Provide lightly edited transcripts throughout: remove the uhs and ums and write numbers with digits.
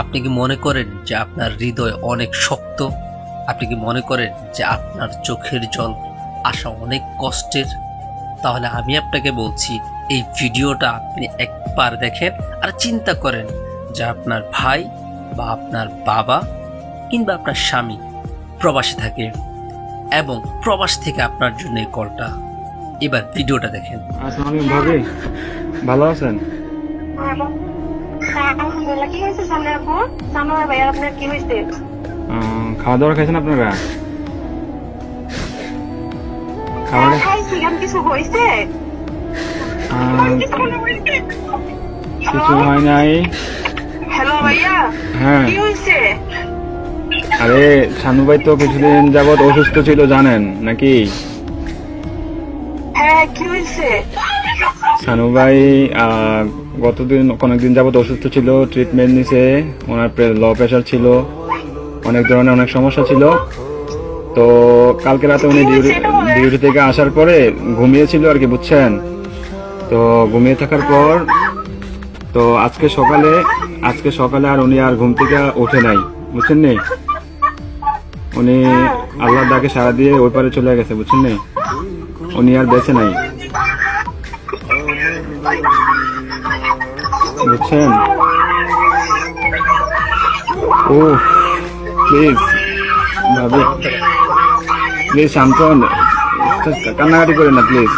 আপনি কি মনে করেন যে আপনার হৃদয় অনেক শক্ত? আপনি কি মনে করেন যে আপনার চোখের জল আসা অনেক কষ্টের? তাহলে আমি আপনাকে বলছি, এই ভিডিওটা আপনি একবার দেখেন আর চিন্তা করেন যে আপনার ভাই বা আপনার বাবা কিংবা আপনার স্বামী প্রবাসে থাকে এবং প্রবাস থেকে আপনার জন্য এই কলটা। এবার ভিডিওটা দেখেন। আসসালামু আলাইকুম ভাবি, ভালো আছেন? আলহামদুলিল্লাহ। কি হয়েছে সামনে আপু? সানোয়ার ভাইয়া, আপনার কি হয়েছে? খাওয়া দাওয়া খাইছেন আপনারা? খাওয়া দাওয়া খাইছি, কেন কিছু হয়েছে? কিছু হয় নাই। হ্যালো ভাইয়া, হ্যাঁ, কি হয়েছে? আরে শানু ভাই তো কিছুদিন যাবত অসুস্থ ছিল জানেন নাকি? হ্যাঁ, কি হয়েছে? শানু ভাই অনেকদিন যাবত অসুস্থ ছিল, ট্রিটমেন্ট নিছে। ওনার লো প্রেশার ছিল, অনেক ধরনের অনেক সমস্যা ছিল। তো কালকে রাতে উনি ডিউটি থেকে আসার পরে ঘুমিয়েছিল আর কি, বুঝছেন? তো ঘুমিয়ে থাকার পর তো আজকে সকালে আর উনি আর ঘুম থেকে ওঠে নাই, বুঝছেন নি? উনি আল্লাহর ডাকে সাড়া দিয়ে ওই পারে চলে গেছে, বুঝছেন নি? উনি আর বেঁচে নাই, বুঝছেন? ও প্লিজ ভাবি, প্লিজ শান্ত হন, কান্নাকাটি করেন না প্লিজ।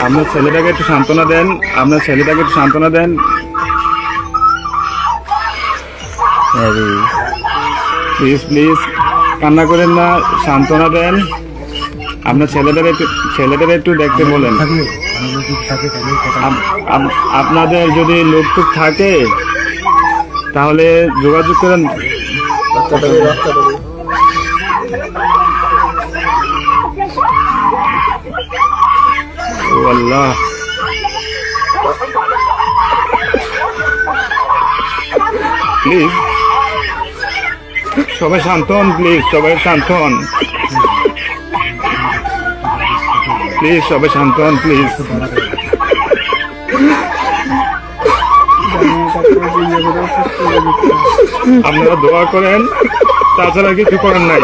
আপনার ছেলেটাকে একটু সান্ত্বনা দেন। প্লিজ কান্না করেন না, সান্ত্বনা দেন। আপনার ছেলেদের একটু দেখতে বলেন। আপনাদের যদি লোকটুক থাকে তাহলে যোগাযোগ করেন। ও আল্লাহ, প্লিজ সবাই শান্ত হন, প্লিজ সবাই শান্ত হন, প্লিজ। আপনারা দোয়া করেন, তাছাড়া কিছু করেন নাই।